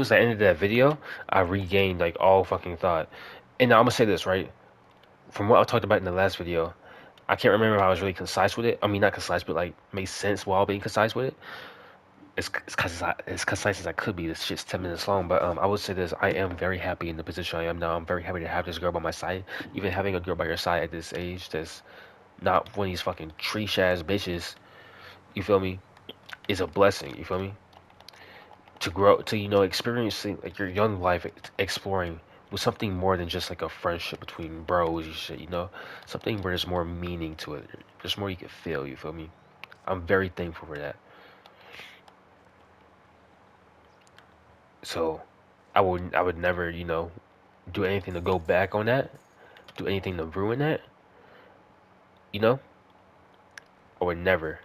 as I ended that video, I regained like all fucking thought. And now I'm gonna say this right. From what I talked about in the last video, I can't remember if I was really concise with it. I mean, not concise, but like made sense while being concise with it. As concise as I could be. This shit's 10 minutes long, but I would say this: I am very happy in the position I am now. I'm very happy to have this girl by my side. Even having a girl by your side at this age, that's not one of these fucking tree ass bitches. You feel me? Is a blessing. You feel me? To grow, to experiencing like your young life, exploring with something more than just like a friendship between bros and shit. Something where there's more meaning to it. There's more you can feel. You feel me? I'm very thankful for that. So I would never, do anything to go back on that, do anything to ruin that, you know? I would never.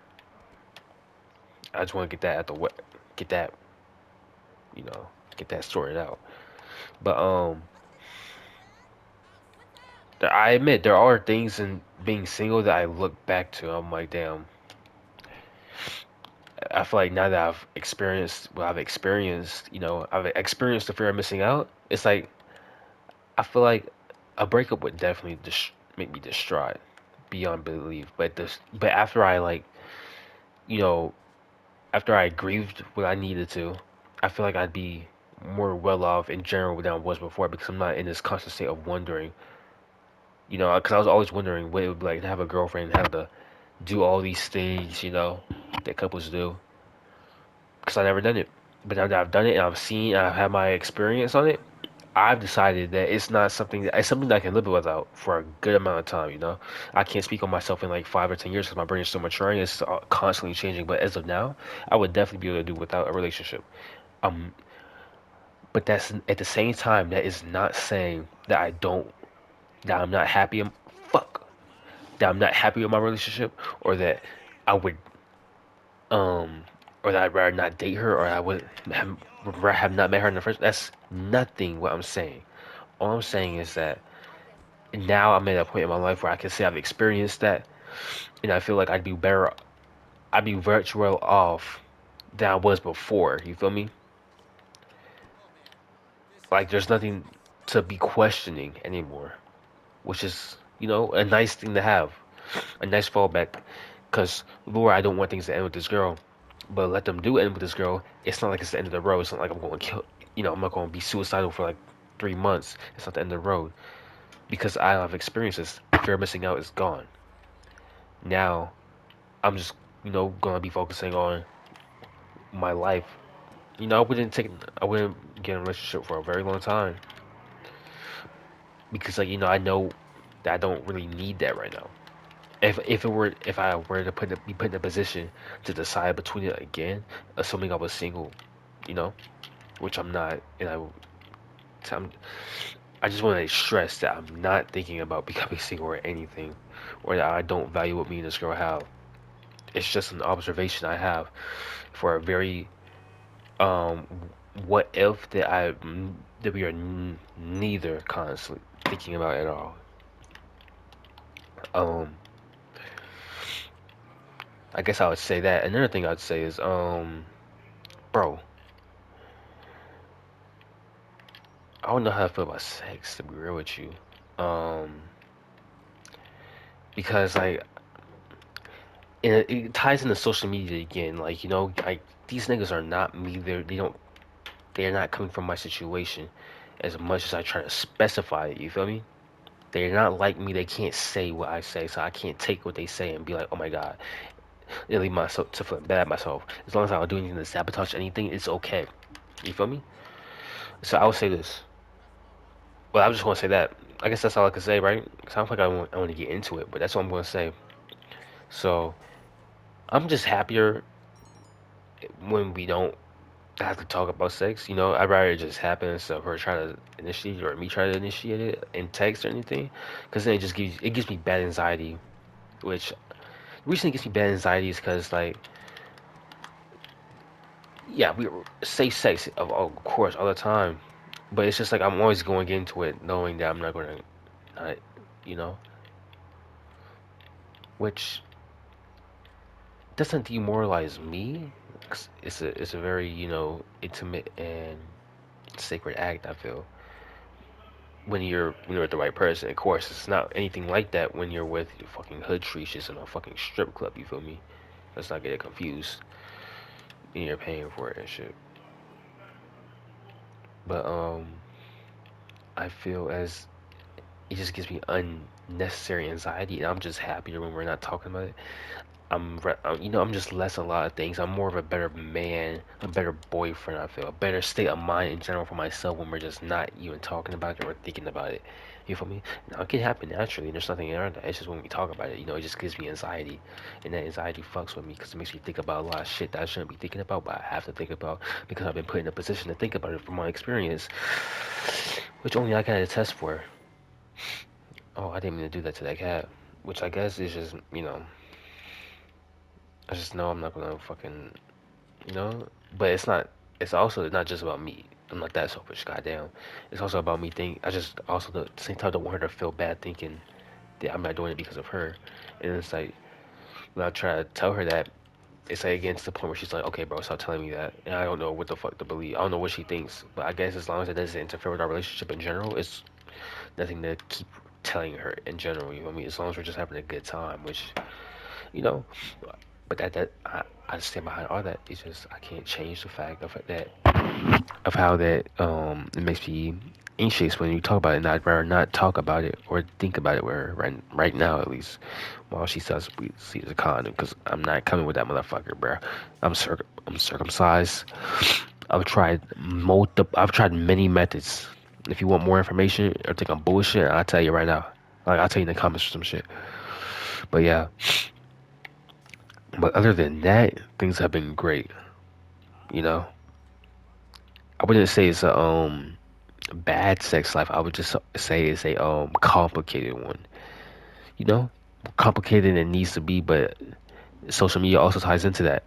I just want to get that at the what, get that, you know, get that sorted out. But I admit there are things in being single that I look back to. I'm like, damn. I feel like now that I've experienced what I've experienced, I've experienced the fear of missing out. It's like I feel like a breakup would definitely make me distraught beyond belief. But after I like, you know, after I grieved what I needed to, I feel like I'd be more well off in general than I was before because I'm not in this constant state of wondering. Because I was always wondering what it would be like to have a girlfriend and have to do all these things, that couples do. Because I never done it. But now that I've done it and I've seen, and I've had my experience on it, I've decided that it's something that I can live without for a good amount of time. I can't speak on myself in like 5 or 10 years because my brain is still maturing. It's constantly changing. But as of now, I would definitely be able to do without a relationship. Um, but that's at the same time that is not saying that I'm not happy. Fuck, that I'm not happy with my relationship, or that I would um, or that I'd rather not date her, or would rather have not met her in the first. That's nothing what I'm saying. All I'm saying is that now I'm at a point in my life where I can say I've experienced that, and I feel like I'd be much well off than I was before. You feel me? Like there's nothing to be questioning anymore, which is, a nice thing to have, a nice fallback. Cause Lord, I don't want things to end with this girl, but let them do end with this girl. It's not like it's the end of the road. It's not like I'm going to kill. I'm not going to be suicidal for like 3 months. It's not the end of the road because I have experiences. Fear of missing out is gone. Now I'm just, gonna be focusing on my life. I wouldn't get in a relationship for a very long time because, like, I know that I don't really need that right now. If I were to be put in a position to decide between it again, assuming I was single, you know, which I'm not, and I'm, I just want to stress that I'm not thinking about becoming single or anything, or that I don't value what me and this girl have. It's just an observation I have for a very um what if that we are neither constantly thinking about at all. um I guess I would say that. Another thing I'd say is bro, I don't know how I feel about sex, to be real with you. um because like it ties into social media again, like, like these niggas are not me. They're not coming from my situation as much as I try to specify it, you feel me? They're not like me. They can't say what I say, so I can't take what they say and be like, oh my god, and leave myself to feel bad myself. As long as I don't do anything to sabotage anything, it's okay. You feel me? So I would say this. Well, I was just gonna say that. I guess that's all I can say, right? Sounds like I want to get into it, but that's what I'm gonna say. So I'm just happier when we don't have to talk about sex. I'd rather it just happen instead of her trying to initiate it or me trying to initiate it in text or anything, because then it gives me bad anxiety. Which recently gives me bad anxiety is because, like, yeah, we say sex of course all the time, but it's just like I'm always going into it knowing that I'm not gonna not, you know, which doesn't demoralize me. It's a very, intimate and sacred act. I feel when you're with the right person. Of course, it's not anything like that when you're with your fucking hood treaches in a fucking strip club. You feel me? Let's not get it confused. And you're paying for it and shit. But I feel as it just gives me unnecessary anxiety, and I'm just happier when we're not talking about it. I'm just less a lot of things. I'm more of a better man, a better boyfriend. I feel a better state of mind in general for myself when we're just not even talking about it or thinking about it. You feel me? Now it can happen naturally. There's nothing in that. It's just when we talk about it, it just gives me anxiety, and that anxiety fucks with me because it makes me think about a lot of shit that I shouldn't be thinking about, but I have to think about because I've been put in a position to think about it from my experience, which only I can attest for. Oh, I didn't mean to do that to that cat, which I guess is just I just know I'm not gonna fucking you know. But it's not. It's also not just about me. I'm not that selfish. Goddamn. It's also about me think. I just also at the same time don't want her to feel bad thinking that I'm not doing it because of her. And it's like when I try to tell her that, it's like again to the point where she's like, okay, bro, stop telling me that. And I don't know what the fuck to believe. I don't know what she thinks. But I guess as long as it doesn't interfere with our relationship in general, it's nothing to keep telling her in general. You know what I mean? As long as we're just having a good time, which you know. But I stand behind all that. It's just I can't change the fact of that of how that it makes me anxious when you talk about it. And I'd rather not talk about it or think about it. Where right now at least, while she says we see the condom, because I'm not coming with that motherfucker, bro. I'm circumcised. I've tried many methods. If you want more information or think I'm bullshit, I'll tell you right now. Like I'll tell you in the comments or some shit. But yeah. But other than that, things have been great. You know, I wouldn't say it's a bad sex life. I would just say it's a complicated one. You know, complicated it needs to be, but social media also ties into that.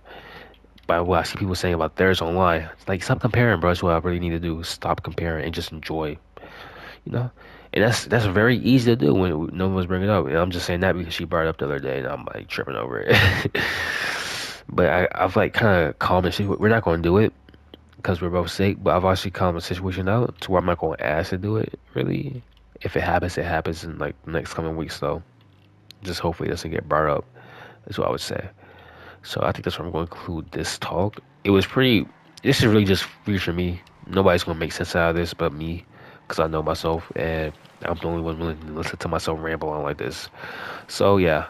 By what I see people saying about theirs online, like stop comparing, bro. That's what I really need to do. Stop comparing and just enjoy. You know, and that's very easy to do when no one's bringing it up. And I'm just saying that because she brought it up the other day, and I'm like tripping over it. But I've like kind of calmed the shit. We're not going to do it because we're both sick. But I've actually calmed the situation out to where I'm not going to ask to do it. Really, if it happens, it happens in like the next coming weeks. Though, just hopefully it doesn't get brought up. That's what I would say. So I think that's where I'm going to conclude this talk. It was pretty. This is really just free for me. Nobody's going to make sense out of this but me, because I know myself and I'm the only one willing to listen to myself ramble on like this. So yeah,